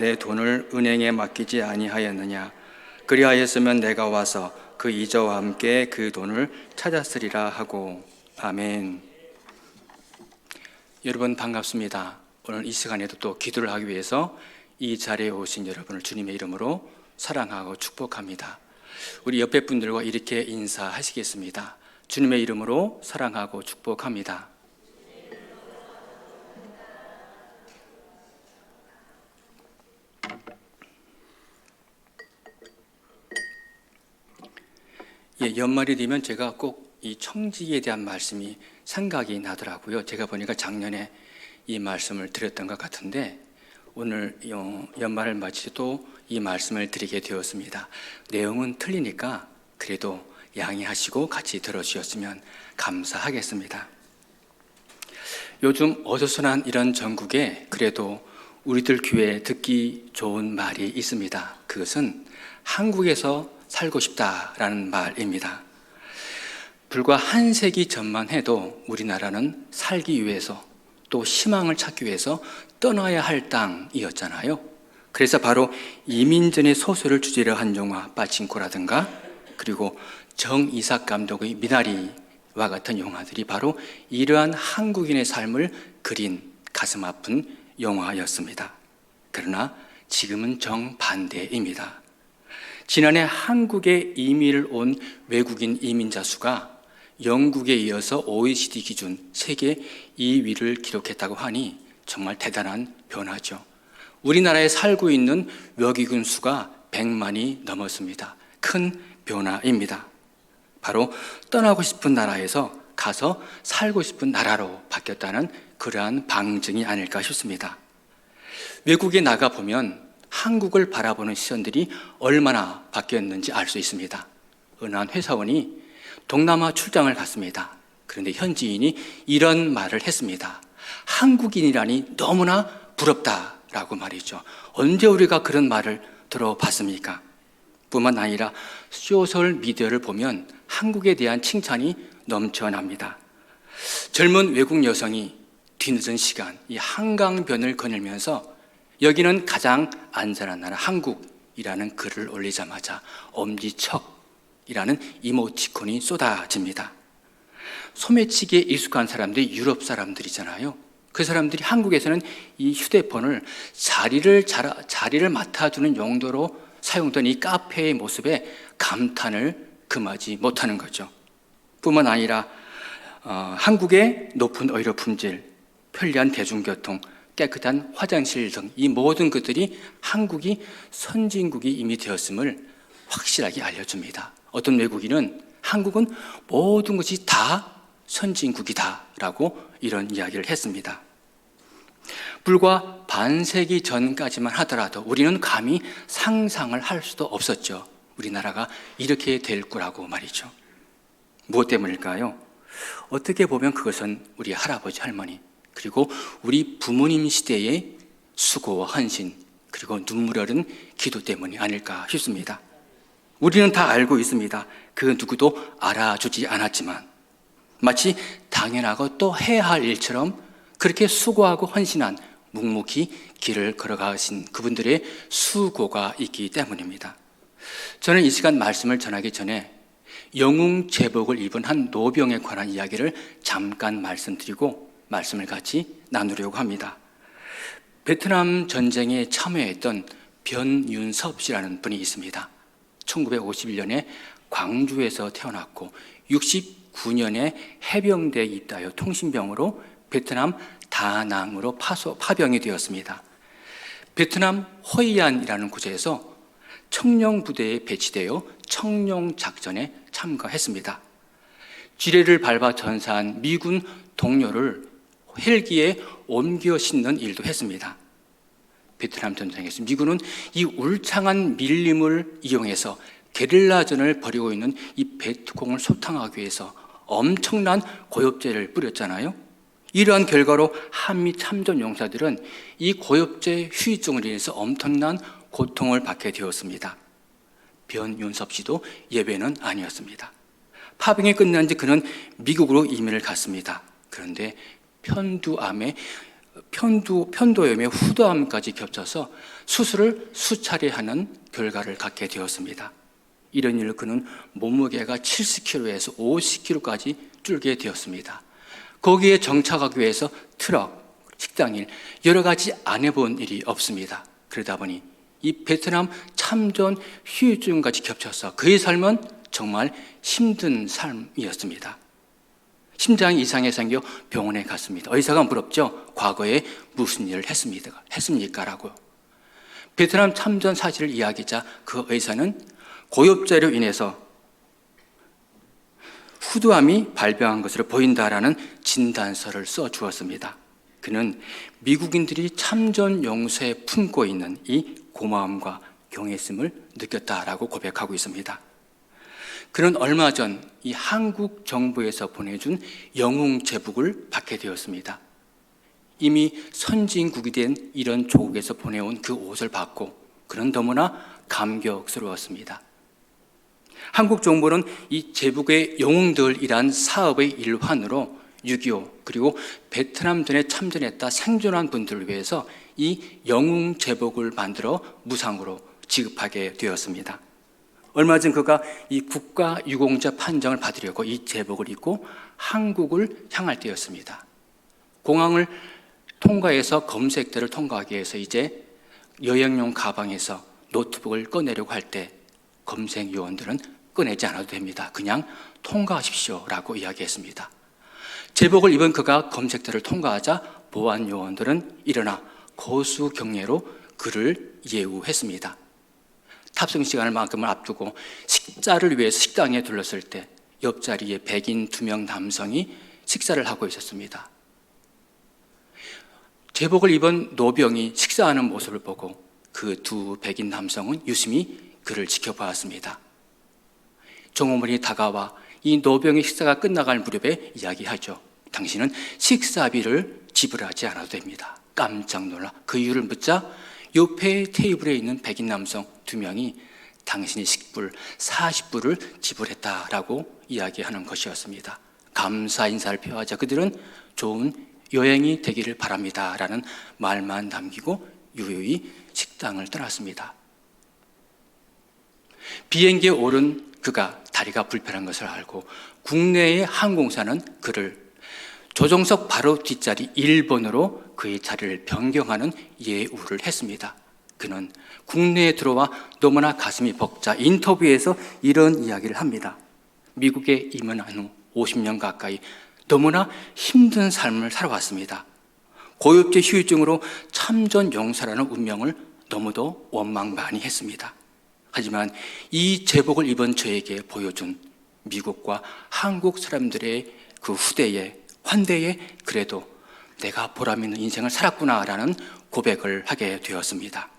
내 돈을 은행에 맡기지 아니하였느냐? 그리하였으면 내가 와서 그 이자와 함께 그 돈을 찾았으리라 하고. 아멘. 여러분 반갑습니다. 오늘 이 시간에도 또 기도를 하기 위해서 이 자리에 오신 여러분을 주님의 이름으로 사랑하고 축복합니다. 우리 옆에 분들과 이렇게 인사하시겠습니다. 주님의 이름으로 사랑하고 축복합니다. 연말이 되면 제가 꼭 이 청지기에 대한 말씀이 생각이 나더라고요. 제가 보니까 작년에 이 말씀을 드렸던 것 같은데 오늘 연말을 마치고 이 말씀을 드리게 되었습니다. 내용은 틀리니까 그래도 양해하시고 같이 들어주셨으면 감사하겠습니다. 요즘 어수선한 이런 전국에 그래도 우리들 교회에 듣기 좋은 말이 있습니다. 그것은 한국에서 살고 싶다라는 말입니다. 불과 한 세기 전만 해도 우리나라는 살기 위해서 또 희망을 찾기 위해서 떠나야 할 땅이었잖아요. 그래서 바로 이민전의 소설을 주제로 한 영화 빠친코라든가 그리고 정이삭 감독의 미나리와 같은 영화들이 바로 이러한 한국인의 삶을 그린 가슴 아픈 영화였습니다. 그러나 지금은 정반대입니다. 지난해 한국에 이민을 온 외국인 이민자 수가 영국에 이어서 OECD 기준 세계 2위를 기록했다고 하니 정말 대단한 변화죠. 우리나라에 살고 있는 외국인 수가 100만이 넘었습니다. 큰 변화입니다. 바로 떠나고 싶은 나라에서 가서 살고 싶은 나라로 바뀌었다는 그러한 방증이 아닐까 싶습니다. 외국에 나가보면 한국을 바라보는 시선들이 얼마나 바뀌었는지 알 수 있습니다. 어느 한 회사원이 동남아 출장을 갔습니다. 그런데 현지인이 이런 말을 했습니다. 한국인이라니 너무나 부럽다라고 말이죠. 언제 우리가 그런 말을 들어봤습니까? 뿐만 아니라 소셜 미디어를 보면 한국에 대한 칭찬이 넘쳐납니다. 젊은 외국 여성이 뒤늦은 시간 이 한강변을 거닐면서 여기는 가장 안전한 나라 한국이라는 글을 올리자마자 엄지척이라는 이모티콘이 쏟아집니다. 소매치기에 익숙한 사람들이 유럽 사람들이잖아요. 그 사람들이 한국에서는 이 휴대폰을 자리를 맡아주는 용도로 사용된 이 카페의 모습에 감탄을 금하지 못하는 거죠. 뿐만 아니라 한국의 높은 의료 품질, 편리한 대중교통, 깨끗한 화장실 등 이 모든 것들이 한국이 선진국이 이미 되었음을 확실하게 알려줍니다. 어떤 외국인은 한국은 모든 것이 다 선진국이다라고 이런 이야기를 했습니다. 불과 반세기 전까지만 하더라도 우리는 감히 상상을 할 수도 없었죠. 우리나라가 이렇게 될 거라고 말이죠. 무엇 때문일까요? 어떻게 보면 그것은 우리 할아버지, 할머니 그리고 우리 부모님 시대의 수고와 헌신 그리고 눈물 어린 기도 때문이 아닐까 싶습니다. 우리는 다 알고 있습니다. 그 누구도 알아주지 않았지만 마치 당연하고 또 해야 할 일처럼 그렇게 수고하고 헌신한 묵묵히 길을 걸어가신 그분들의 수고가 있기 때문입니다. 저는 이 시간 말씀을 전하기 전에 영웅 제복을 입은 한 노병에 관한 이야기를 잠깐 말씀드리고 말씀을 같이 나누려고 합니다. 베트남 전쟁에 참여했던 변윤섭 씨라는 분이 있습니다. 1951년에 광주에서 태어났고 69년에 해병대에 입다하여 통신병으로 베트남 다낭으로 파병이 되었습니다. 베트남 호이안이라는 곳에서 청룡부대에 배치되어 청룡작전에 참가했습니다. 지뢰를 밟아 전사한 미군 동료를 헬기에 옮겨 싣는 일도 했습니다. 베트남 전쟁에서 미군은 이 울창한 밀림을 이용해서 게릴라전을 벌이고 있는 이 베트콩을 소탕하기 위해서 엄청난 고엽제를 뿌렸잖아요. 이러한 결과로 한미 참전 용사들은 이 고엽제 후유증을 인해서 엄청난 고통을 받게 되었습니다. 변윤섭 씨도 예외는 아니었습니다. 파병이 끝난 뒤 그는 미국으로 이민을 갔습니다. 그런데 편두암에 편도염의 후두암까지 겹쳐서 수술을 수차례 하는 결과를 갖게 되었습니다. 이런 일로 그는 몸무게가 70kg에서 50kg까지 줄게 되었습니다. 거기에 정착하기 위해서 트럭, 식당일, 여러 가지 안 해본 일이 없습니다. 그러다 보니 이 베트남 참전 후유증까지 겹쳐서 그의 삶은 정말 힘든 삶이었습니다. 심장이 이상이 생겨 병원에 갔습니다. 의사가 물었죠. 과거에 무슨 일을 했습니까? 라고요. 베트남 참전 사실을 이야기하자 그 의사는 고엽자로 인해서 후두암이 발병한 것으로 보인다라는 진단서를 써주었습니다. 그는 미국인들이 참전 용서에 품고 있는 이 고마움과 경외심을 느꼈다라고 고백하고 있습니다. 그는 얼마 전 이 한국 정부에서 보내준 영웅 제복을 받게 되었습니다. 이미 선진국이 된 이런 조국에서 보내온 그 옷을 받고 그는 너무나 감격스러웠습니다. 한국 정부는 이 제복의 영웅들이란 사업의 일환으로 6.25 그리고 베트남전에 참전했다 생존한 분들을 위해서 이 영웅 제복을 만들어 무상으로 지급하게 되었습니다. 얼마 전 그가 이 국가유공자 판정을 받으려고 이 제복을 입고 한국을 향할 때였습니다. 공항을 통과해서 검색대를 통과하기 위해서 이제 여행용 가방에서 노트북을 꺼내려고 할 때 검색 요원들은 꺼내지 않아도 됩니다. 그냥 통과하십시오 라고 이야기했습니다. 제복을 입은 그가 검색대를 통과하자 보안 요원들은 일어나 고수 경례로 그를 예우했습니다. 탑승 시간을 만큼을 앞두고 식사를 위해서 식당에 들렀을 때 옆자리에 백인 2명 남성이 식사를 하고 있었습니다. 제복을 입은 노병이 식사하는 모습을 보고 그 두 백인 남성은 유심히 그를 지켜보았습니다. 종업원이 다가와 이 노병의 식사가 끝나갈 무렵에 이야기하죠. 당신은 식사비를 지불하지 않아도 됩니다. 깜짝 놀라 그 이유를 묻자 옆에 테이블에 있는 백인 남성 2명이 당신이 식불 40불을 지불했다라고 이야기하는 것이었습니다. 감사 인사를 표하자 그들은 좋은 여행이 되기를 바랍니다 라는 말만 남기고 유유히 식당을 떠났습니다. 비행기에 오른 그가 다리가 불편한 것을 알고 국내의 항공사는 그를 조종석 바로 뒷자리 1번으로 그의 자리를 변경하는 예우를 했습니다. 그는 국내에 들어와 너무나 가슴이 벅차 인터뷰에서 이런 이야기를 합니다. 미국에 입문한 후 50년 가까이 너무나 힘든 삶을 살아왔습니다. 고엽제 후유증으로 참전 용사라는 운명을 너무도 원망 많이 했습니다. 하지만 이 제복을 입은 저에게 보여준 미국과 한국 사람들의 그 후대에 환대에 그래도 내가 보람 있는 인생을 살았구나라는 고백을 하게 되었습니다.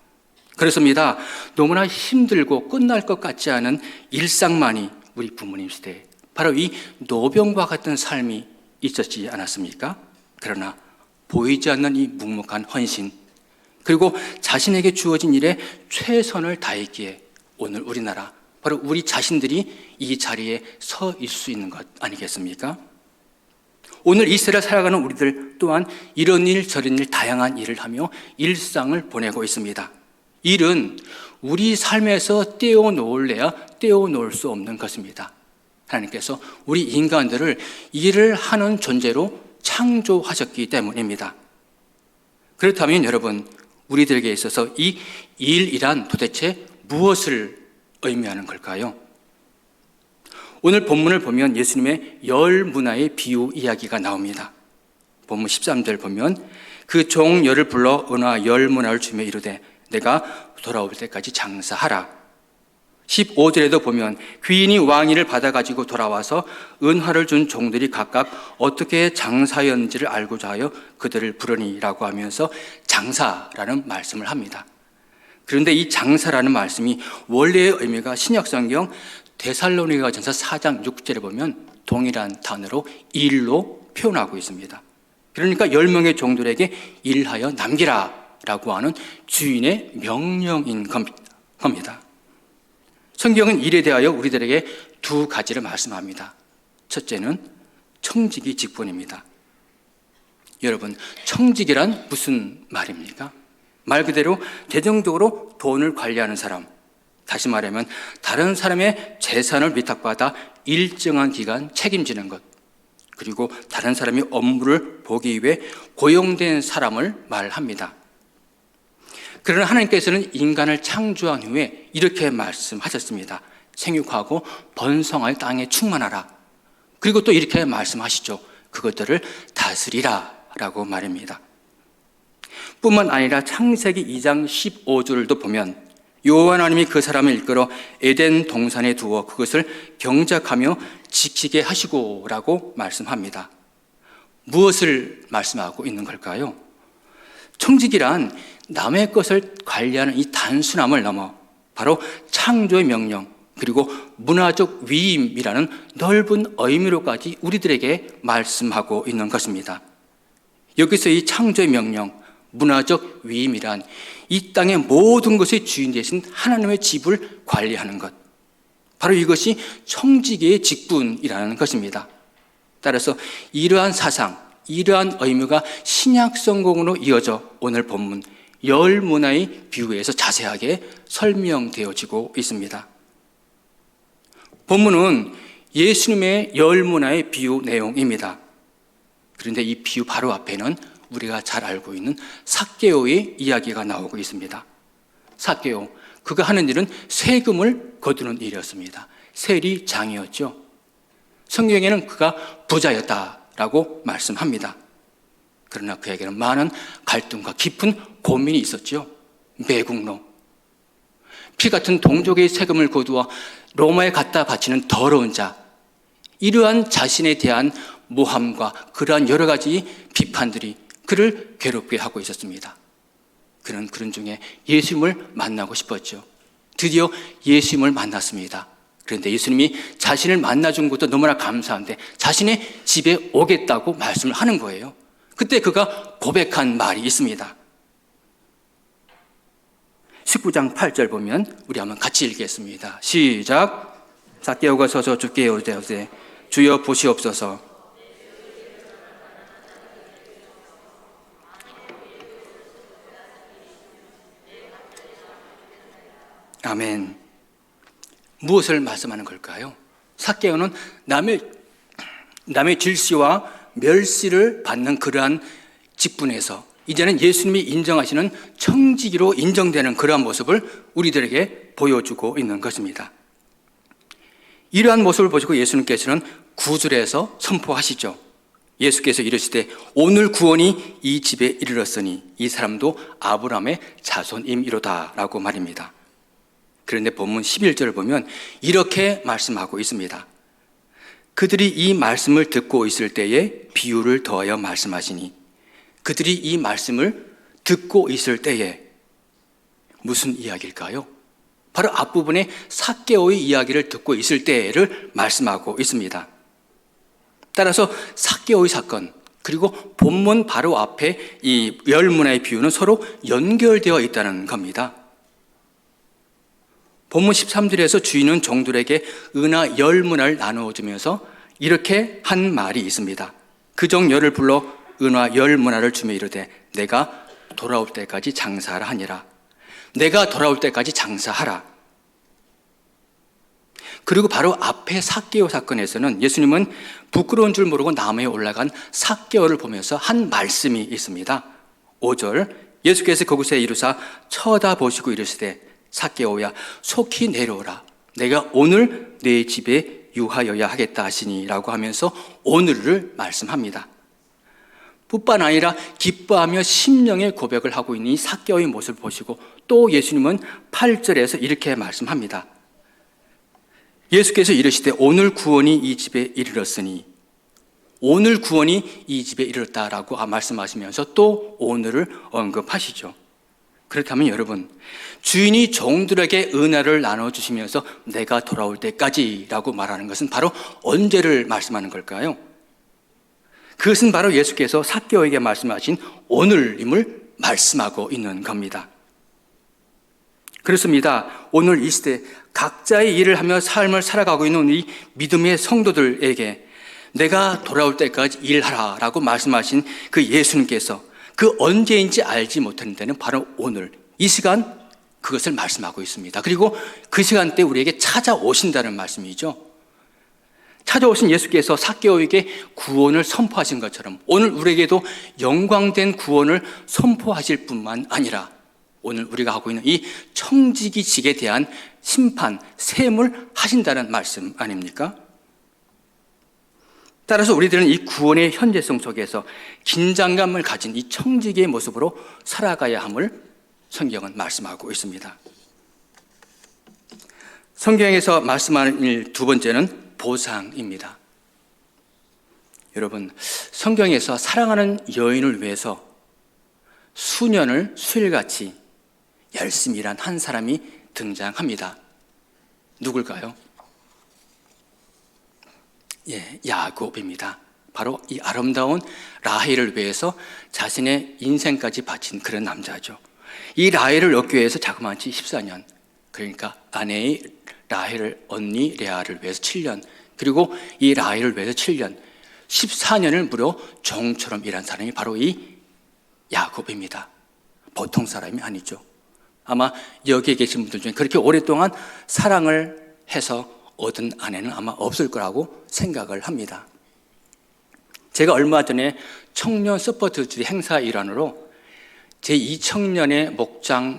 그렇습니다. 너무나 힘들고 끝날 것 같지 않은 일상만이 우리 부모님 시대에 바로 이 노병과 같은 삶이 있었지 않았습니까? 그러나 보이지 않는 이 묵묵한 헌신 그리고 자신에게 주어진 일에 최선을 다했기에 오늘 우리나라 바로 우리 자신들이 이 자리에 서 있을 수 있는 것 아니겠습니까? 오늘 이 세대를 살아가는 우리들 또한 이런 일 저런 일 다양한 일을 하며 일상을 보내고 있습니다. 일은 우리 삶에서 떼어놓을래야 떼어놓을 수 없는 것입니다. 하나님께서 우리 인간들을 일을 하는 존재로 창조하셨기 때문입니다. 그렇다면 여러분, 우리들에게 있어서 이 일이란 도대체 무엇을 의미하는 걸까요? 오늘 본문을 보면 예수님의 10문화의 비유 이야기가 나옵니다. 본문 13절 보면 그 종 10을 불러 은화 10문화를 주며 이르되 내가 돌아올 때까지 장사하라. 15절에도 보면 귀인이 왕위를 받아가지고 돌아와서 은화를 준 종들이 각각 어떻게 장사였는지를 알고자 하여 그들을 부르니라고 하면서 장사라는 말씀을 합니다. 그런데 이 장사라는 말씀이 원래의 의미가 신약성경 데살로니가전서 4장 6절에 보면 동일한 단어로 일로 표현하고 있습니다. 그러니까 10명의 종들에게 일하여 남기라 라고 하는 주인의 명령인 겁니다. 성경은 일에 대하여 우리들에게 두 가지를 말씀합니다. 첫째는 청지기 직분입니다. 여러분, 청직이란 무슨 말입니까? 말 그대로 재정적으로 돈을 관리하는 사람, 다시 말하면 다른 사람의 재산을 위탁받아 일정한 기간 책임지는 것, 그리고 다른 사람이 업무를 보기 위해 고용된 사람을 말합니다. 그러나 하나님께서는 인간을 창조한 후에 이렇게 말씀하셨습니다. 생육하고 번성하여 땅에 충만하라. 그리고 또 이렇게 말씀하시죠. 그것들을 다스리라 라고 말입니다. 뿐만 아니라 창세기 2장 15절도 보면 여호와 하나님이 그 사람을 이끌어 에덴 동산에 두어 그것을 경작하며 지키게 하시고 라고 말씀합니다. 무엇을 말씀하고 있는 걸까요? 청직이란 남의 것을 관리하는 이 단순함을 넘어 바로 창조의 명령, 그리고 문화적 위임이라는 넓은 의미로까지 우리들에게 말씀하고 있는 것입니다. 여기서 이 창조의 명령, 문화적 위임이란 이 땅의 모든 것의 주인 되신 하나님의 집을 관리하는 것, 바로 이것이 청지기의 직분이라는 것입니다. 따라서 이러한 사상, 이러한 의미가 신약 성경으로 이어져 오늘 본문 열 문화의 비유에서 자세하게 설명되어지고 있습니다. 본문은 예수님의 열 문화의 비유 내용입니다. 그런데 이 비유 바로 앞에는 우리가 잘 알고 있는 삭개오의 이야기가 나오고 있습니다. 삭개오, 그가 하는 일은 세금을 거두는 일이었습니다. 세리장이었죠. 성경에는 그가 부자였다라고 말씀합니다. 그러나 그에게는 많은 갈등과 깊은 고민이 있었죠. 매국노, 피 같은 동족의 세금을 거두어 로마에 갖다 바치는 더러운 자, 이러한 자신에 대한 모함과 그러한 여러 가지 비판들이 그를 괴롭게 하고 있었습니다. 그는 그런 중에 예수님을 만나고 싶었죠. 드디어 예수님을 만났습니다. 그런데 예수님이 자신을 만나준 것도 너무나 감사한데 자신의 집에 오겠다고 말씀을 하는 거예요. 그때 그가 고백한 말이 있습니다. 19장 8절 보면 우리 한번 같이 읽겠습니다. 시작. 삭개오가 서서 주께 이르되 주여 보시옵소서. 아멘. 무엇을 말씀하는 걸까요? 삭개오는 남의 질시와 멸시를 받는 그러한 직분에서 이제는 예수님이 인정하시는 청지기로 인정되는 그러한 모습을 우리들에게 보여주고 있는 것입니다. 이러한 모습을 보시고 예수님께서는 9절에서 선포하시죠. 예수께서 이르시되 오늘 구원이 이 집에 이르렀으니 이 사람도 아브라함의 자손임이로다 라고 말입니다. 그런데 본문 11절을 보면 이렇게 말씀하고 있습니다. 그들이 이 말씀을 듣고 있을 때에 비유를 더하여 말씀하시니, 그들이 이 말씀을 듣고 있을 때에 무슨 이야기일까요? 바로 앞부분에 삭개오의 이야기를 듣고 있을 때를 말씀하고 있습니다. 따라서 삭개오의 사건, 그리고 본문 바로 앞에 이 열 문화의 비유는 서로 연결되어 있다는 겁니다. 본문 13절에서 주인은 종들에게 은하 열 문화를 나누어주면서 이렇게 한 말이 있습니다. 그 종 열을 불러 은화 열 문화를 주며 이르되 내가 돌아올 때까지 장사하라 하니라. 내가 돌아올 때까지 장사하라. 그리고 바로 앞에 삭개오 사건에서는 예수님은 부끄러운 줄 모르고 나무에 올라간 삭개오를 보면서 한 말씀이 있습니다. 5절, 예수께서 그곳에 이르사 쳐다보시고 이르시되 삭개오야 속히 내려오라. 내가 오늘 네 집에 유하여야 하겠다 하시니 라고 하면서 오늘을 말씀합니다. 뿐만 아니라 기뻐하며 심령의 고백을 하고 있는 이 삭개오의 모습을 보시고 또 예수님은 8절에서 이렇게 말씀합니다. 예수께서 이르시되 오늘 구원이 이 집에 이르렀으니, 오늘 구원이 이 집에 이르렀다라고 말씀하시면서 또 오늘을 언급하시죠. 그렇다면 여러분, 주인이 종들에게 은혜를 나눠주시면서 내가 돌아올 때까지라고 말하는 것은 바로 언제를 말씀하는 걸까요? 그것은 바로 예수께서 삭개오에게 말씀하신 오늘임을 말씀하고 있는 겁니다. 그렇습니다. 오늘 이 시대 각자의 일을 하며 삶을 살아가고 있는 이 믿음의 성도들에게 내가 돌아올 때까지 일하라라고 말씀하신 그 예수님께서 그 언제인지 알지 못하는 데는 바로 오늘 이 시간 그것을 말씀하고 있습니다. 그리고 그 시간대 우리에게 찾아오신다는 말씀이죠. 찾아오신 예수께서 삭개오에게 구원을 선포하신 것처럼 오늘 우리에게도 영광된 구원을 선포하실 뿐만 아니라 오늘 우리가 하고 있는 이 청지기직에 대한 심판, 셈을 하신다는 말씀 아닙니까? 따라서 우리들은 이 구원의 현재성 속에서 긴장감을 가진 이 청지기의 모습으로 살아가야 함을 성경은 말씀하고 있습니다. 성경에서 말씀하는 일 두 번째는 보상입니다. 여러분, 성경에서 사랑하는 여인을 위해서 수년을 수일같이 열심히 일한 한 사람이 등장합니다. 누굴까요? 야곱입니다. 바로 이 아름다운 라헬을 위해서 자신의 인생까지 바친 그런 남자죠. 이 라헬을 얻기 위해서 자그마치 14년, 그러니까 아내의 라헬을 언니 레아를 위해서 7년, 그리고 이 라헬을 위해서 7년, 14년을 무려 종처럼 일한 사람이 바로 이 야곱입니다. 보통 사람이 아니죠. 아마 여기에 계신 분들 중에 그렇게 오랫동안 사랑을 해서 얻은 아내는 아마 없을 거라고 생각을 합니다. 제가 얼마 전에 청년 서포트 주의 행사 일환으로 제 2청년의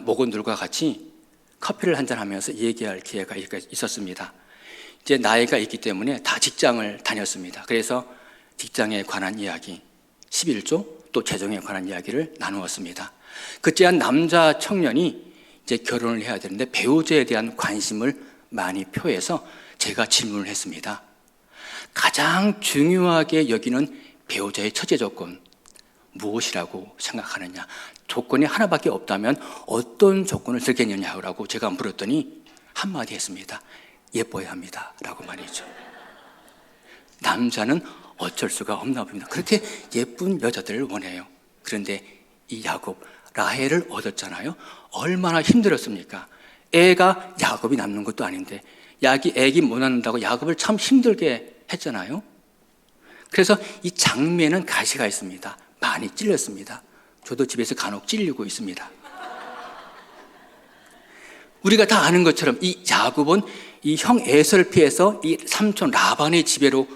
목원들과 같이 커피를 한잔하면서 얘기할 기회가 있었습니다. 이제 나이가 있기 때문에 다 직장을 다녔습니다. 그래서 직장에 관한 이야기, 11조 또 재정에 관한 이야기를 나누었습니다. 그때 한 남자 청년이 이제 결혼을 해야 되는데 배우자에 대한 관심을 많이 표해서 제가 질문을 했습니다. 가장 중요하게 여기는 배우자의 첫째 조건 무엇이라고 생각하느냐? 조건이 하나밖에 없다면 어떤 조건을 들겠느냐고 제가 물었더니 한마디 했습니다. 예뻐야 합니다 라고 말이죠. 남자는 어쩔 수가 없나 봅니다. 그렇게 예쁜 여자들을 원해요. 그런데 이 야곱, 라헬을 얻었잖아요. 얼마나 힘들었습니까? 애가 야곱이 낳는 것도 아닌데 애기 못 낳는다고 야곱을 참 힘들게 했잖아요. 그래서 이 장미에는 가시가 있습니다. 많이 찔렸습니다. 저도 집에서 간혹 찔리고 있습니다. 우리가 다 아는 것처럼 이 야곱은 이 형 에서를 피해서 이 삼촌 라반의 집에로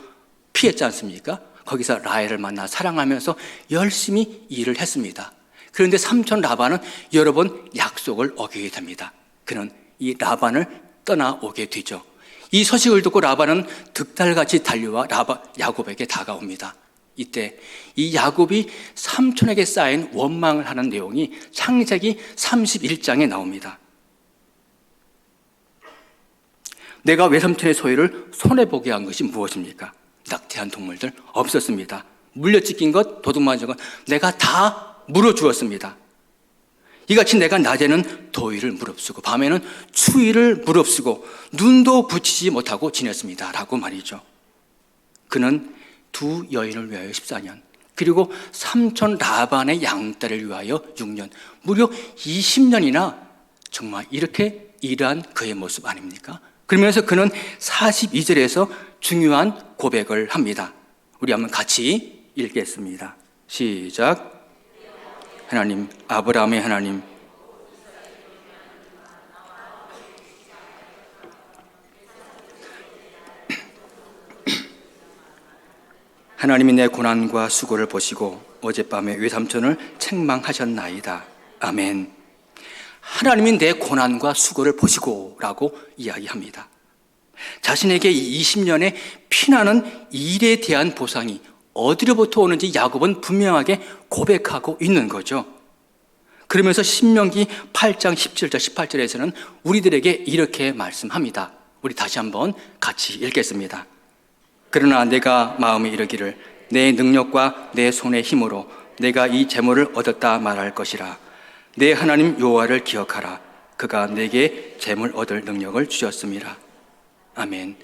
피했지 않습니까? 거기서 라헬을 만나 사랑하면서 열심히 일을 했습니다. 그런데 삼촌 라반은 여러 번 약속을 어기게 됩니다. 그는 이 라반을 떠나오게 되죠. 이 소식을 듣고 라반은 득달같이 달려와 야곱에게 다가옵니다. 이때 이 야곱이 삼촌에게 쌓인 원망을 하는 내용이 창세기 31장에 나옵니다. 내가 외삼촌의 소유를 손해보게 한 것이 무엇입니까? 낙태한 동물들 없었습니다. 물려찢긴 것, 도둑맞은 것 내가 다 물어주었습니다. 이같이 내가 낮에는 더위를 무릅쓰고 밤에는 추위를 무릅쓰고 눈도 붙이지 못하고 지냈습니다 라고 말이죠. 그는 두 여인을 위하여 14년, 그리고 삼촌 라반의 양딸을 위하여 6년, 무려 20년이나 정말 이렇게 일한 그의 모습 아닙니까? 그러면서 그는 42절에서 중요한 고백을 합니다. 우리 한번 같이 읽겠습니다. 시작. 하나님, 아브라함의 하나님, 하나님이 내 고난과 수고를 보시고 어젯밤에 외삼촌을 책망하셨나이다. 아멘. 하나님이 내 고난과 수고를 보시고 라고 이야기합니다. 자신에게 20년의 피나는 일에 대한 보상이 어디로부터 오는지 야곱은 분명하게 고백하고 있는 거죠. 그러면서 신명기 8장 17절 18절에서는 우리들에게 이렇게 말씀합니다. 우리 다시 한번 같이 읽겠습니다. 그러나 내가 마음에 이르기를 내 능력과 내 손의 힘으로 내가 이 재물을 얻었다 말할 것이라. 내 하나님 여호와를 기억하라. 그가 내게 재물 얻을 능력을 주셨음이라. 아멘.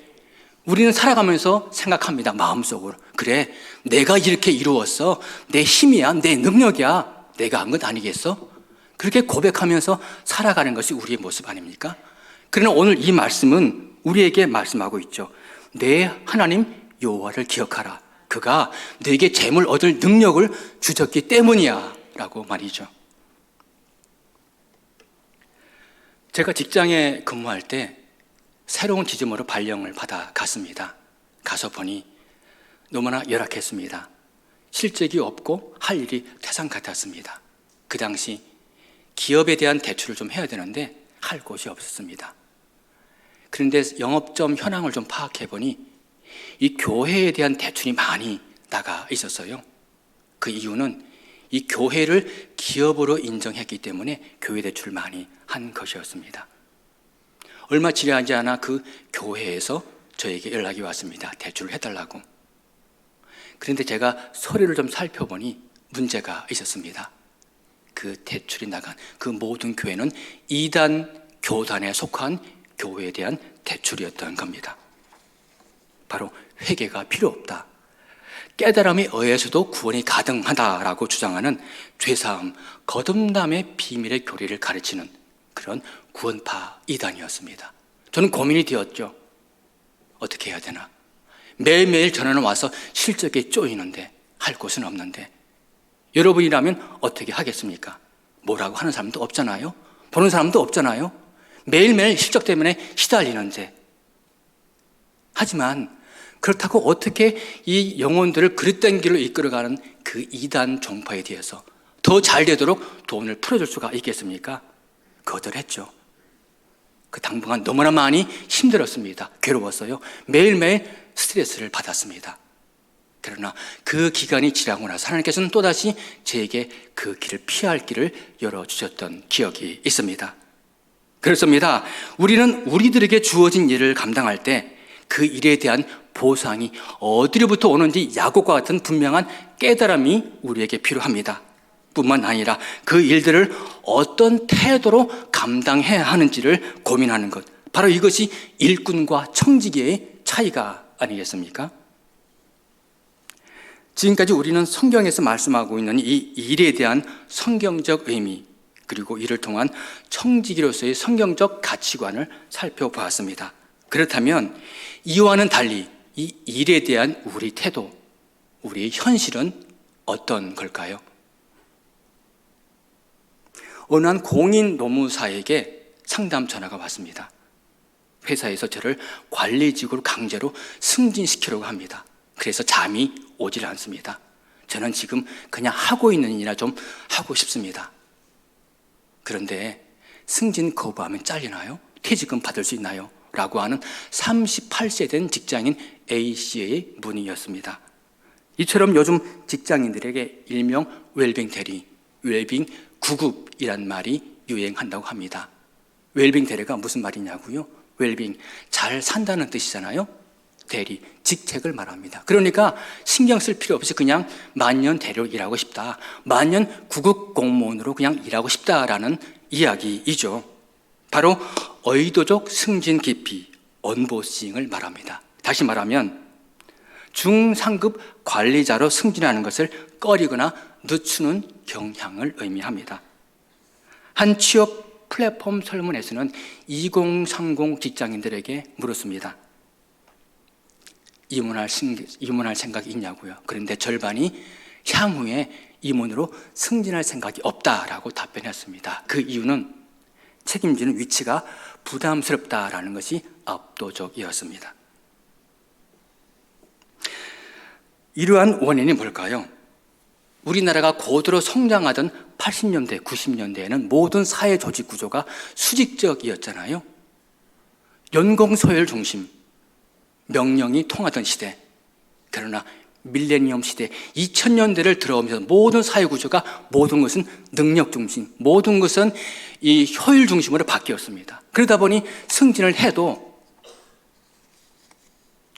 우리는 살아가면서 생각합니다. 마음속으로. 그래, 내가 이렇게 이루었어. 내 힘이야, 내 능력이야. 내가 한 것 아니겠어? 그렇게 고백하면서 살아가는 것이 우리의 모습 아닙니까? 그러나 오늘 이 말씀은 우리에게 말씀하고 있죠. 내 하나님 여호와를 기억하라. 그가 너에게 재물 얻을 능력을 주셨기 때문이야 라고 말이죠. 제가 직장에 근무할 때 새로운 지점으로 발령을 받아 갔습니다. 가서 보니 너무나 열악했습니다. 실적이 없고 할 일이 태산 같았습니다. 그 당시 기업에 대한 대출을 좀 해야 되는데 할 곳이 없었습니다. 그런데 영업점 현황을 좀 파악해 보니 이 교회에 대한 대출이 많이 나가 있었어요. 그 이유는 이 교회를 기업으로 인정했기 때문에 교회 대출을 많이 한 것이었습니다. 얼마 지나지 않아 그 교회에서 저에게 연락이 왔습니다. 대출을 해달라고. 그런데 제가 서류를 좀 살펴보니 문제가 있었습니다. 그 대출이 나간 그 모든 교회는 이단 교단에 속한 교회에 대한 대출이었던 겁니다. 바로 회개가 필요 없다, 깨달음에 의해서도 구원이 가능하다라고 주장하는 죄사함, 거듭남의 비밀의 교리를 가르치는 그런 구원파 이단이었습니다. 저는 고민이 되었죠. 어떻게 해야 되나? 매일매일 전화는 와서 실적에 쪼이는데 할 곳은 없는데 여러분이라면 어떻게 하겠습니까? 뭐라고 하는 사람도 없잖아요. 보는 사람도 없잖아요. 매일매일 실적 때문에 시달리는데. 하지만 그렇다고 어떻게 이 영혼들을 그릇된 길로 이끌어가는 그 이단 종파에 대해서 더 잘 되도록 돈을 풀어줄 수가 있겠습니까? 거절했죠. 그 당분간 너무나 많이 힘들었습니다. 괴로웠어요. 매일매일 스트레스를 받았습니다. 그러나 그 기간이 지나고 나서 하나님께서는 또다시 저에게 그 길을 피할 길을 열어주셨던 기억이 있습니다. 그렇습니다. 우리는 우리들에게 주어진 일을 감당할 때 그 일에 대한 보상이 어디로부터 오는지 야곱과 같은 분명한 깨달음이 우리에게 필요합니다. 뿐만 아니라 그 일들을 어떤 태도로 감당해야 하는지를 고민하는 것, 바로 이것이 일꾼과 청지기의 차이가 아니겠습니까? 지금까지 우리는 성경에서 말씀하고 있는 이 일에 대한 성경적 의미, 그리고 이를 통한 청지기로서의 성경적 가치관을 살펴보았습니다. 그렇다면 이와는 달리 이 일에 대한 우리 태도, 우리의 현실은 어떤 걸까요? 어느 한 공인 노무사에게 상담 전화가 왔습니다. 회사에서 저를 관리직으로 강제로 승진시키려고 합니다. 그래서 잠이 오질 않습니다. 저는 지금 그냥 하고 있는 일이나 좀 하고 싶습니다. 그런데 승진 거부하면 잘리나요? 퇴직금 받을 수 있나요? 라고 하는 38세 된 직장인 A씨의 문의였습니다. 이처럼 요즘 직장인들에게 일명 웰빙 대리, 웰빙 구급이란 말이 유행한다고 합니다. 웰빙 대리가 무슨 말이냐고요? 웰빙, 잘 산다는 뜻이잖아요. 대리, 직책을 말합니다. 그러니까 신경 쓸 필요 없이 그냥 만년 대리로 일하고 싶다, 만년 구급 공무원으로 그냥 일하고 싶다라는 이야기이죠. 바로 의도적 승진 기피, 언보싱을 말합니다. 다시 말하면 중상급 관리자로 승진하는 것을 꺼리거나 늦추는 경향을 의미합니다. 한 취업 플랫폼 설문에서는 2030 직장인들에게 물었습니다. 임원할 생각이 있냐고요. 그런데 절반이 향후에 임원으로 승진할 생각이 없다라고 답변했습니다. 그 이유는 책임지는 위치가 부담스럽다라는 것이 압도적이었습니다. 이러한 원인이 뭘까요? 우리나라가 고도로 성장하던 80년대, 90년대에는 모든 사회 조직 구조가 수직적이었잖아요. 연공서열 중심, 명령이 통하던 시대. 그러나 밀레니엄 시대, 2000년대를 들어오면서 모든 사회 구조가, 모든 것은 능력 중심, 모든 것은 이 효율 중심으로 바뀌었습니다. 그러다 보니 승진을 해도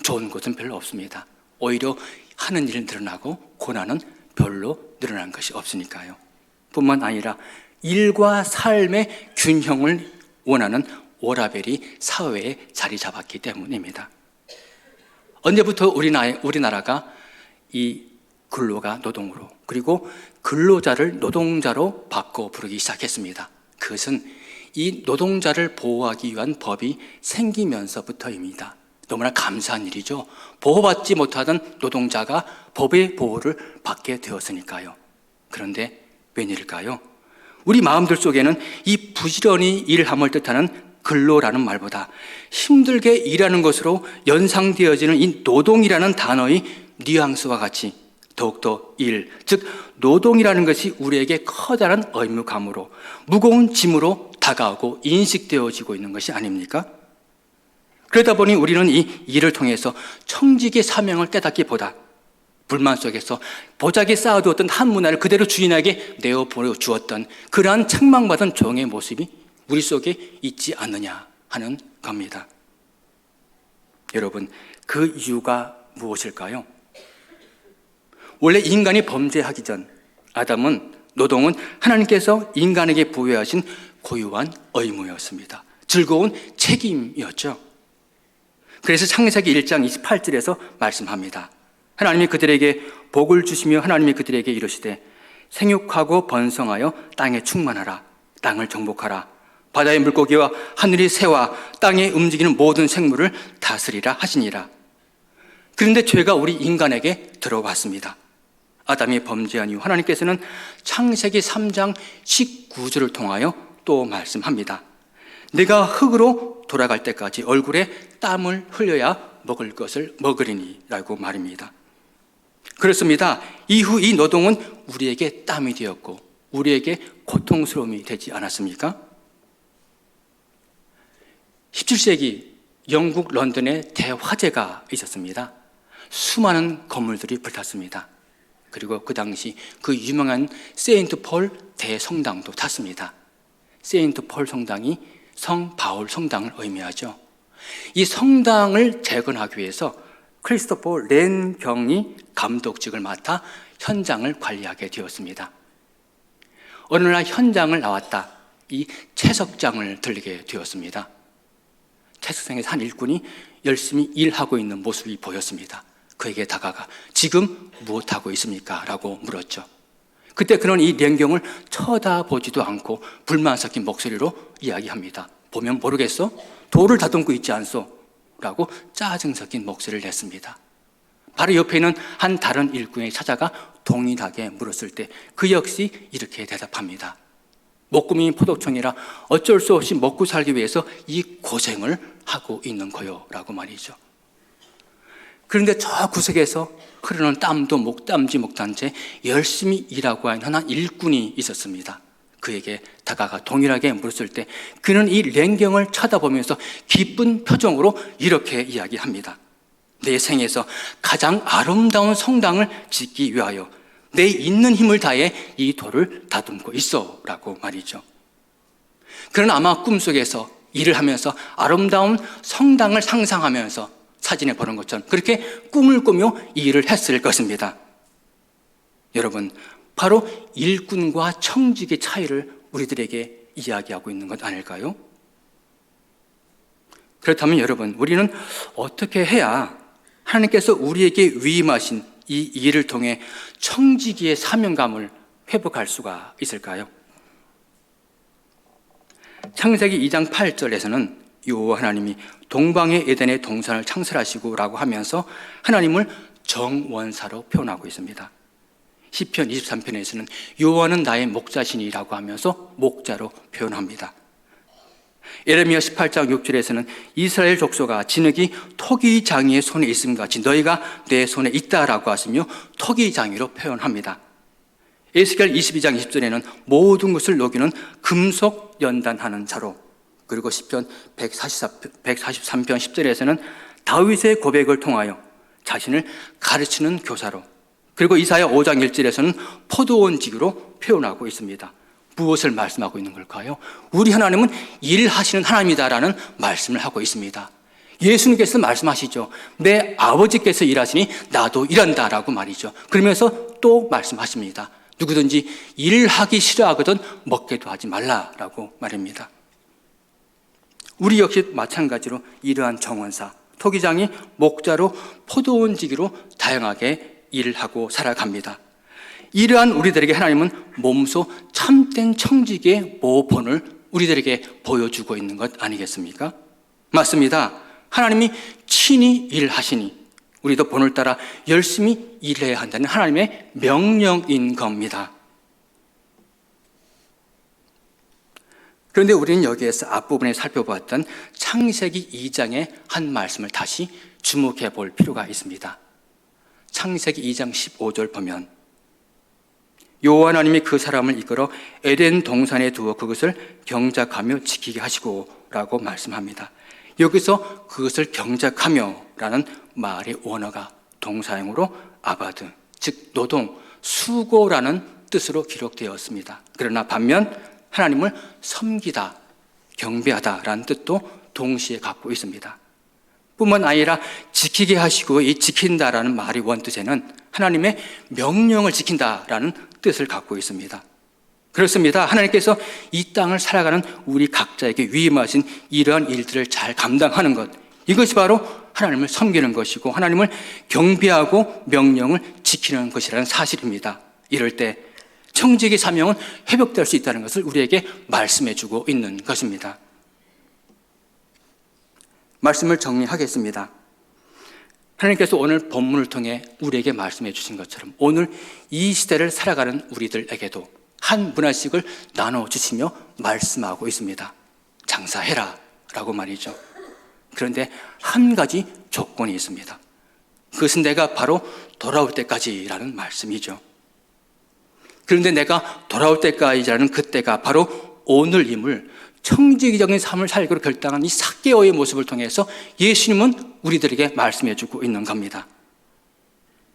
좋은 것은 별로 없습니다. 오히려 하는 일은 늘어나고 고난은 별로 늘어난 것이 없으니까요. 뿐만 아니라 일과 삶의 균형을 원하는 워라밸이 사회에 자리 잡았기 때문입니다. 언제부터 우리나라가 이 근로가 노동으로, 그리고 근로자를 노동자로 바꿔 부르기 시작했습니다. 그것은 이 노동자를 보호하기 위한 법이 생기면서부터입니다. 너무나 감사한 일이죠. 보호받지 못하던 노동자가 법의 보호를 받게 되었으니까요. 그런데 웬일일까요? 우리 마음들 속에는 이 부지런히 일함을 뜻하는 근로라는 말보다 힘들게 일하는 것으로 연상되어지는 이 노동이라는 단어의 뉘앙스와 같이 더욱더 일, 즉 노동이라는 것이 우리에게 커다란 의무감으로 무거운 짐으로 다가오고 인식되어지고 있는 것이 아닙니까? 그러다 보니 우리는 이 일을 통해서 청직의 사명을 깨닫기보다 불만 속에서 보자기 쌓아두었던 한 문화를 그대로 주인에게 내어 보여주었던 그러한 책망받은 종의 모습이 우리 속에 있지 않느냐 하는 겁니다. 여러분, 그 이유가 무엇일까요? 원래 인간이 범죄하기 전 노동은 하나님께서 인간에게 부여하신 고유한 의무였습니다. 즐거운 책임이었죠. 그래서 창세기 1장 28절에서 말씀합니다. 하나님이 그들에게 복을 주시며 하나님이 그들에게 이르시되 생육하고 번성하여 땅에 충만하라. 땅을 정복하라. 바다의 물고기와 하늘의 새와 땅에 움직이는 모든 생물을 다스리라 하시니라. 그런데 죄가 우리 인간에게 들어왔습니다. 아담이 범죄한 이후 하나님께서는 창세기 3장 19절을 통하여 또 말씀합니다. 내가 흙으로 돌아갈 때까지 얼굴에 땀을 흘려야 먹을 것을 먹으리니 라고 말입니다. 그렇습니다. 이후 이 노동은 우리에게 땀이 되었고 우리에게 고통스러움이 되지 않았습니까? 17세기 영국 런던에 대화재가 있었습니다. 수많은 건물들이 불탔습니다. 그리고 그 당시 그 유명한 세인트 폴 대성당도 탔습니다. 세인트 폴 성당이 성 바울 성당을 의미하죠. 이 성당을 재건하기 위해서 크리스토퍼 렌 경이 감독직을 맡아 현장을 관리하게 되었습니다. 어느 날 현장을 나왔다. 이 채석장을 들리게 되었습니다. 채석장에서 한 일꾼이 열심히 일하고 있는 모습이 보였습니다. 그에게 다가가 지금 무엇하고 있습니까? 라고 물었죠. 그때 그는 이 렌경을 쳐다보지도 않고 불만 섞인 목소리로 이야기합니다. 보면 모르겠어? 돌을 다듬고 있지 않소? 라고 짜증 섞인 목소리를 냈습니다. 바로 옆에 있는 한 다른 일꾼이 찾아가 동일하게 물었을 때 그 역시 이렇게 대답합니다. 목구멍이 포도청이라 어쩔 수 없이 먹고 살기 위해서 이 고생을 하고 있는 거요 라고 말이죠. 그런데 저 구석에서 흐르는 땀도 목담지 못한 채 열심히 일하고 있는 한 일꾼이 있었습니다. 그에게 다가가 동일하게 물었을 때 그는 이 렌경을 쳐다보면서 기쁜 표정으로 이렇게 이야기합니다. 내 생에서 가장 아름다운 성당을 짓기 위하여 내 있는 힘을 다해 이 돌을 다듬고 있어 라고 말이죠. 그는 아마 꿈속에서 일을 하면서 아름다운 성당을 상상하면서 사진에 보는 것처럼 그렇게 꿈을 꾸며 이 일을 했을 것입니다. 여러분, 바로 일꾼과 청직의 차이를 우리들에게 이야기하고 있는 것 아닐까요? 그렇다면 여러분, 우리는 어떻게 해야 하나님께서 우리에게 위임하신 이 일을 통해 청지기의 사명감을 회복할 수가 있을까요? 창세기 2장 8절에서는 여호와 하나님이 동방의 에덴의 동산을 창설하시고 라고 하면서 하나님을 정원사로 표현하고 있습니다. 시편 23편에서는 여호와는 나의 목자시니라고 하면서 목자로 표현합니다. 예레미야 18장 6절에서는 이스라엘 족속아 진흙이 토기장이의 손에 있음과 같이 너희가 내 손에 있다라고 하시며 토기장이로 표현합니다. 에스겔 22장 20절에는 모든 것을 녹이는 금속 연단하는 자로, 그리고 시편 143편 10절에서는 다윗의 고백을 통하여 자신을 가르치는 교사로, 그리고 이사야 5장 1절에서는 포도원지기로 표현하고 있습니다. 무엇을 말씀하고 있는 걸까요? 우리 하나님은 일하시는 하나님이다라는 말씀을 하고 있습니다. 예수님께서 말씀하시죠. 내 아버지께서 일하시니 나도 일한다라고 말이죠. 그러면서 또 말씀하십니다. 누구든지 일하기 싫어하거든 먹게도 하지 말라라고 말입니다. 우리 역시 마찬가지로 이러한 정원사, 토기장이 목자로 포도원지기로 다양하게 일을 하고 살아갑니다. 이러한 우리들에게 하나님은 몸소 참된 청지기의 모본을 우리들에게 보여주고 있는 것 아니겠습니까? 맞습니다. 하나님이 친히 일하시니 우리도 본을 따라 열심히 일해야 한다는 하나님의 명령인 겁니다. 그런데 우리는 여기에서 앞부분에 살펴보았던 창세기 2장의 한 말씀을 다시 주목해 볼 필요가 있습니다. 창세기 2장 15절 보면 여호와 하나님이 그 사람을 이끌어 에덴 동산에 두어 그것을 경작하며 지키게 하시고 라고 말씀합니다. 여기서 그것을 경작하며 라는 말의 원어가 동사형으로 아바드, 즉 노동, 수고라는 뜻으로 기록되었습니다. 그러나 반면 하나님을 섬기다, 경배하다라는 뜻도 동시에 갖고 있습니다. 뿐만 아니라 지키게 하시고 이 지킨다라는 말의 원뜻에는 하나님의 명령을 지킨다라는 뜻을 갖고 있습니다. 그렇습니다. 하나님께서 이 땅을 살아가는 우리 각자에게 위임하신 이러한 일들을 잘 감당하는 것, 이것이 바로 하나님을 섬기는 것이고 하나님을 경배하고 명령을 지키는 것이라는 사실입니다. 이럴 때 청지기 사명은 회복될 수 있다는 것을 우리에게 말씀해 주고 있는 것입니다. 말씀을 정리하겠습니다. 하나님께서 오늘 본문을 통해 우리에게 말씀해 주신 것처럼 오늘 이 시대를 살아가는 우리들에게도 한 문화씩을 나눠주시며 말씀하고 있습니다. 장사해라 라고 말이죠. 그런데 한 가지 조건이 있습니다. 그것은 내가 바로 돌아올 때까지라는 말씀이죠. 그런데 내가 돌아올 때까지라는 그때가 바로 오늘임을 청지기적인 삶을 살기로 결단한 이 삭개오의 모습을 통해서 예수님은 우리들에게 말씀해 주고 있는 겁니다.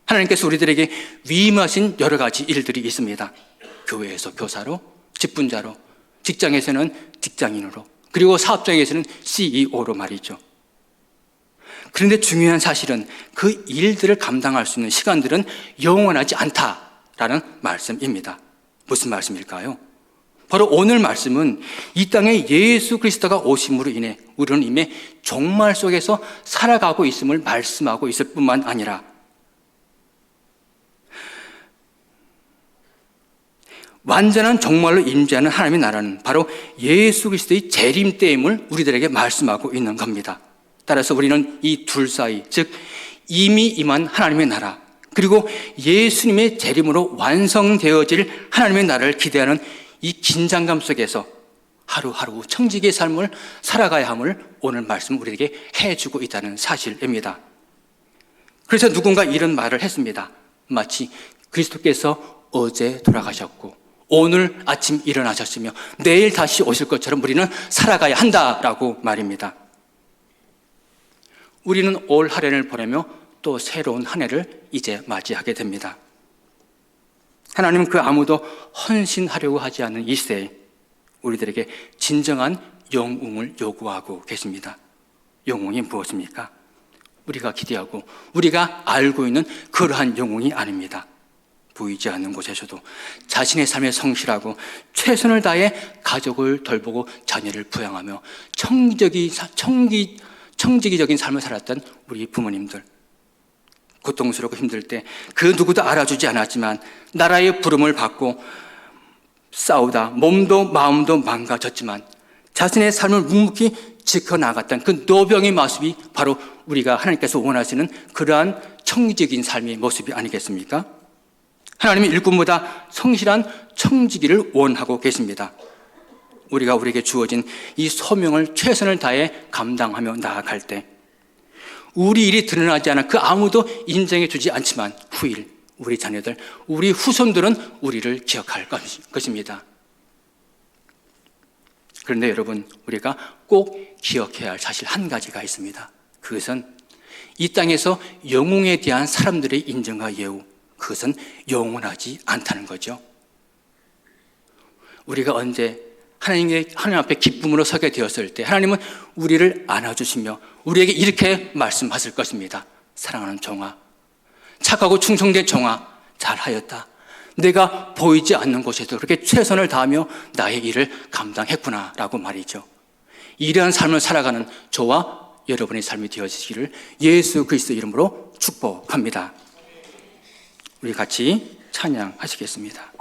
하나님께서 우리들에게 위임하신 여러 가지 일들이 있습니다. 교회에서 교사로, 직분자로, 직장에서는 직장인으로, 그리고 사업장에서는 CEO로 말이죠. 그런데 중요한 사실은 그 일들을 감당할 수 있는 시간들은 영원하지 않다라는 말씀입니다. 무슨 말씀일까요? 바로 오늘 말씀은 이 땅에 예수 그리스도가 오심으로 인해 우리는 이미 종말 속에서 살아가고 있음을 말씀하고 있을 뿐만 아니라 완전한 종말로 임재하는 하나님의 나라는 바로 예수 그리스도의 재림 때임을 우리들에게 말씀하고 있는 겁니다. 따라서 우리는 이 둘 사이, 즉 이미 임한 하나님의 나라 그리고 예수님의 재림으로 완성되어질 하나님의 나라를 기대하는 이 긴장감 속에서 하루하루 청지기의 삶을 살아가야 함을 오늘 말씀 우리에게 해주고 있다는 사실입니다. 그래서 누군가 이런 말을 했습니다. 마치 그리스도께서 어제 돌아가셨고 오늘 아침 일어나셨으며 내일 다시 오실 것처럼 우리는 살아가야 한다라고 말입니다. 우리는 올 한 해를 보내며 또 새로운 한 해를 이제 맞이하게 됩니다. 하나님은 그 아무도 헌신하려고 하지 않는 이 시대에 우리들에게 진정한 영웅을 요구하고 계십니다. 영웅이 무엇입니까? 우리가 기대하고 우리가 알고 있는 그러한 영웅이 아닙니다. 보이지 않는 곳에서도 자신의 삶에 성실하고 최선을 다해 가족을 돌보고 자녀를 부양하며 청지기적인 삶을 살았던 우리 부모님들, 고통스럽고 힘들 때 그 누구도 알아주지 않았지만 나라의 부름을 받고 싸우다 몸도 마음도 망가졌지만 자신의 삶을 묵묵히 지켜나갔던 그 노병의 모습이 바로 우리가 하나님께서 원하시는 그러한 청지기적인 삶의 모습이 아니겠습니까? 하나님은 일꾼보다 성실한 청지기를 원하고 계십니다. 우리가 우리에게 주어진 이 소명을 최선을 다해 감당하며 나아갈 때 우리 일이 드러나지 않아 그 아무도 인정해 주지 않지만 후일, 우리 자녀들, 우리 후손들은 우리를 기억할 것입니다. 그런데 여러분, 우리가 꼭 기억해야 할 사실 한 가지가 있습니다. 그것은 이 땅에서 영웅에 대한 사람들의 인정과 예우, 그것은 영원하지 않다는 거죠. 우리가 언제 하나님 앞에 기쁨으로 서게 되었을 때 하나님은 우리를 안아주시며 우리에게 이렇게 말씀하실 것입니다. 사랑하는 종아, 착하고 충성된 종아, 잘하였다. 내가 보이지 않는 곳에도 그렇게 최선을 다하며 나의 일을 감당했구나 라고 말이죠. 이러한 삶을 살아가는 저와 여러분의 삶이 되어지기를 예수 그리스도 이름으로 축복합니다. 우리 같이 찬양하시겠습니다.